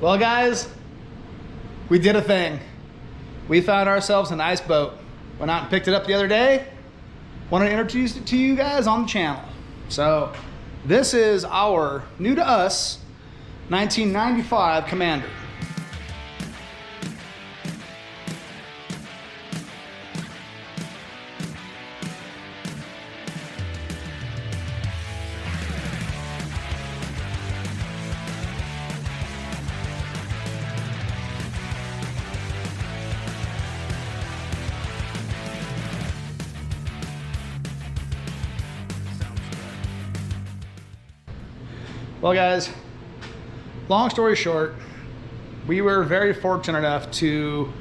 Well, guys, we did a thing. We found ourselves a nice boat. Went out and picked it up the other day. Wanted to introduce it to you guys on the channel. So this is our, new to us, 1995 Commander. Well, guys, long story short, we were very fortunate enough to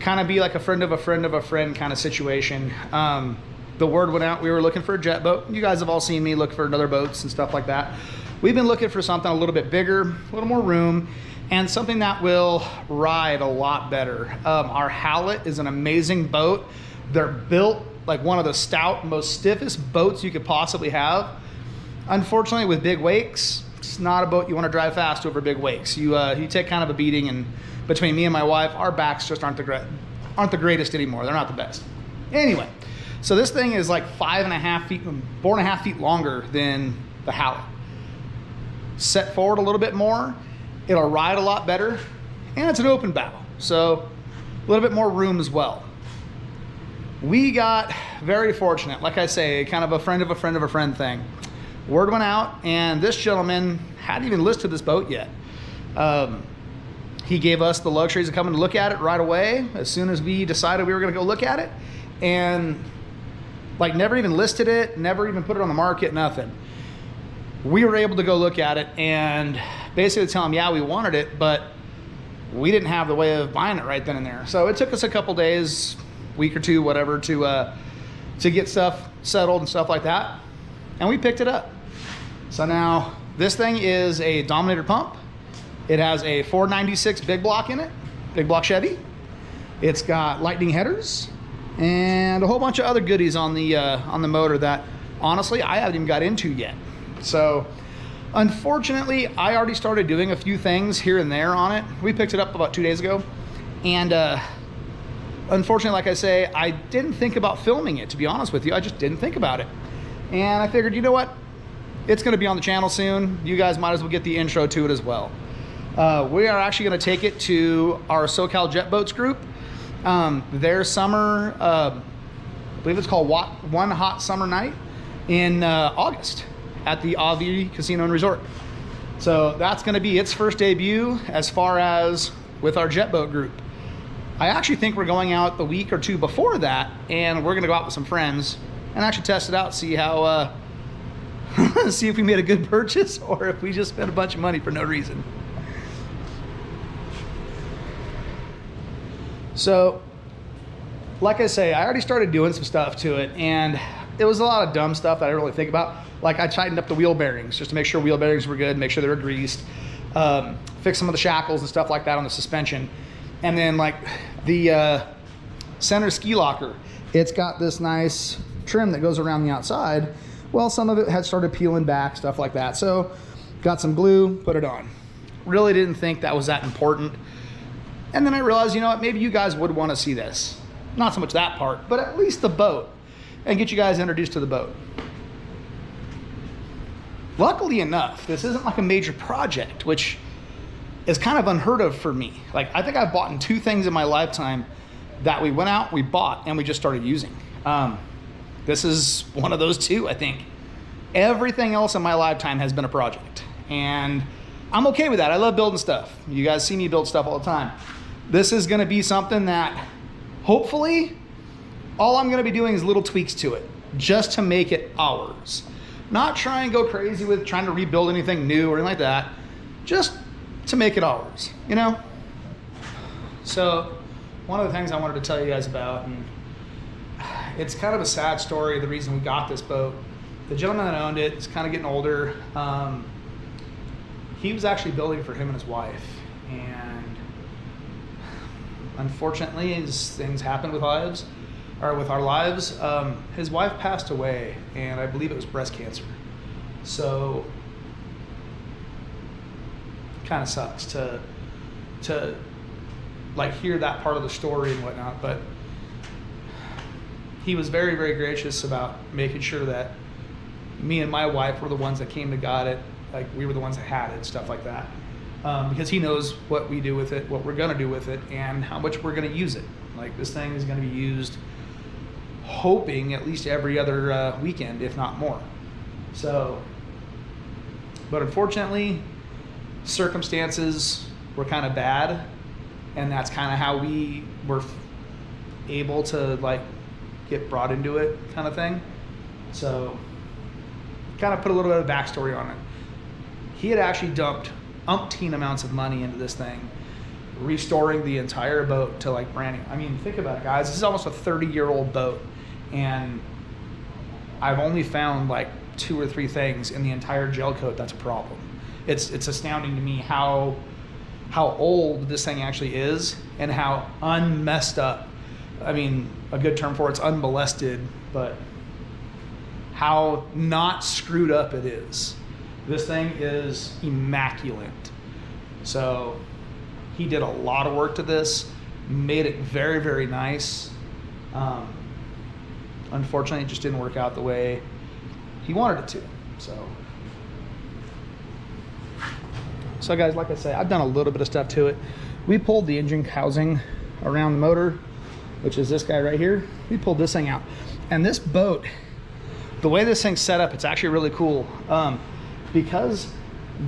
kind of be like a friend of a friend of a friend kind of situation. The word went out, we were looking for a jet boat. You guys have all seen me look for other boats and stuff like that. We've been looking for something a little bit bigger, a little more room, and something that will ride a lot better. Our Howlet is an amazing boat. They're built like one of the stout, most stiffest boats you could possibly have. Unfortunately, with big wakes, it's not a boat you want to drive fast over big wakes. You take kind of a beating, and between me and my wife, our backs just aren't the greatest anymore. They're not the best. Anyway, so this thing is like 5.5 feet, 4.5 feet longer than the Howlet. Set forward a little bit more, it'll ride a lot better, and it's an open bow, so a little bit more room as well. We got very fortunate, like I say, kind of a friend of a friend of a friend thing. Word went out, and this gentleman hadn't even listed this boat yet. He gave us the luxuries of coming to look at it right away as soon as we decided we were going to go look at it, and like never even listed it, never even put it on the market, nothing. We were able to go look at it and basically tell him, yeah, we wanted it, but we didn't have the way of buying it right then and there. So it took us a couple days, week or two, whatever, to get stuff settled and stuff like that. And we picked it up. So now this thing is a Dominator pump. It has a 496 big block in it, big block Chevy. It's got lightning headers and a whole bunch of other goodies on the motor that honestly I haven't even got into yet. So unfortunately, I already started doing a few things here and there on it. We picked it up about 2 days ago, and unfortunately, like I say, I didn't think about filming it, to be honest with you. I just didn't think about it. And I figured, you know what? It's going to be on the channel soon. You guys might as well get the intro to it as well. We are actually going to take it to our SoCal Jet Boats group. Their summer, I believe it's called One Hot Summer Night in August at the Avi Casino and Resort. So that's going to be its first debut as far as with our jet boat group. I actually think we're going out the week or two before that, and we're going to go out with some friends and actually test it out, see how, see if we made a good purchase or if we just spent a bunch of money for no reason. So, like I say, I already started doing some stuff to it, and it was a lot of dumb stuff that I didn't really think about. Like I tightened up the wheel bearings just to make sure wheel bearings were good, make sure they were greased, fix some of the shackles and stuff like that on the suspension. And then like the center ski locker, it's got this nice trim that goes around the outside. Well, some of it had started peeling back, stuff like that. So got some glue, put it on. Really didn't think that was that important. And then I realized, you know what, maybe you guys would want to see this. Not so much that part, but at least the boat, and get you guys introduced to the boat. Luckily enough, this isn't like a major project, which is kind of unheard of for me. Like I think I've bought in 2 things in my lifetime that we went out, we bought, and we just started using. This is one of those 2, I think. Everything else in my lifetime has been a project, and I'm okay with that. I love building stuff. You guys see me build stuff all the time. This is gonna be something that hopefully all I'm gonna be doing is little tweaks to it just to make it ours. Not try and go crazy with trying to rebuild anything new or anything like that, just to make it ours, you know? So one of the things I wanted to tell you guys about, and it's kind of a sad story, the reason we got this boat. The gentleman that owned it is kind of getting older. He was actually building for him and his wife, and unfortunately, as things happen with lives, or with our lives, his wife passed away, and I believe it was breast cancer. So kind of sucks to to like hear that part of the story and whatnot, but he was very, very gracious about making sure that me and my wife were the ones that came to God it, like we were the ones that had it, stuff like that. Because he knows what we do with it, what we're gonna do with it, and how much we're gonna use it. Like this thing is gonna be used, hoping at least every other weekend, if not more. So, but unfortunately, circumstances were kind of bad, and that's kind of how we were able to like get brought into it, kind of thing. So, kind of put a little bit of backstory on it. He had actually dumped umpteen amounts of money into this thing, restoring the entire boat to like brand new. I mean, think about it, guys. This is almost a 30-year-old boat, and I've only found like 2 or 3 things in the entire gel coat that's a problem. It's astounding to me how old this thing actually is and how unmessed up. I mean, a good term for it's unmolested, but how not screwed up it is. This thing is immaculate. So he did a lot of work to this, made it very, very nice. Unfortunately, it just didn't work out the way he wanted it to. So guys, like I say, I've done a little bit of stuff to it. We pulled the engine housing around the motor, which is this guy right here. We pulled this thing out. And this boat, the way this thing's set up, it's actually really cool. Because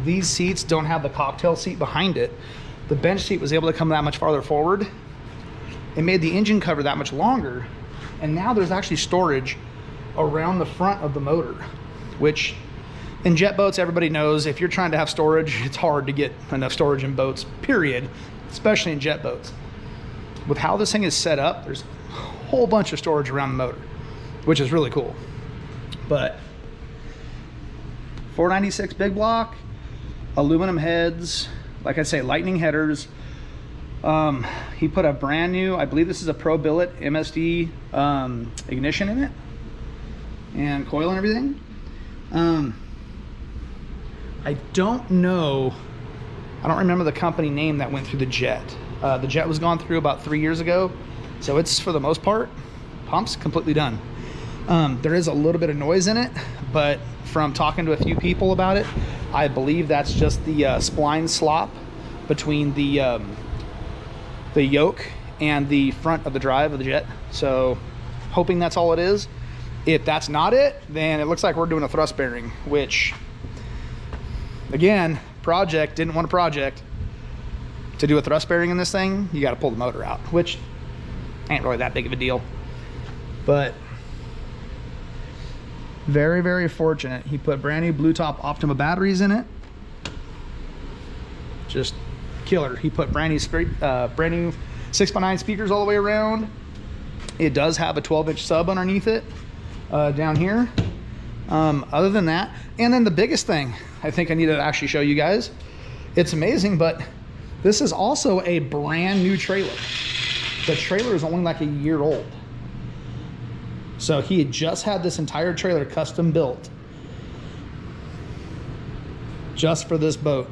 these seats don't have the cocktail seat behind it, the bench seat was able to come that much farther forward. It made the engine cover that much longer. And now there's actually storage around the front of the motor, which in jet boats, everybody knows if you're trying to have storage, it's hard to get enough storage in boats, period, especially in jet boats. With how this thing is set up, there's a whole bunch of storage around the motor, which is really cool. But 496 big block, aluminum heads, like I say, lightning headers. He put a brand new, I believe this is a Pro Billet MSD ignition in it, and coil and everything. I don't know, I don't remember the company name that went through the jet. The jet was gone through about 3 years ago, so it's, for the most part, pump's completely done. There is a little bit of noise in it, but from talking to a few people about it, I believe that's just the spline slop between the yoke and the front of the drive of the jet. So hoping that's all it is. If that's not it, then it looks like we're doing a thrust bearing, which again, didn't want a project. To do a thrust bearing in this thing, you got to pull the motor out, which ain't really that big of a deal. But very, very fortunate. He put brand new Blue Top Optima batteries in it. Just killer. He put brand new 6x9 speakers all the way around. It does have a 12-inch sub underneath it down here. Other than that, and then the biggest thing I think I need to actually show you guys, it's amazing, but this is also a brand new trailer. The trailer is only like a year old. So he had just had this entire trailer custom built just for this boat.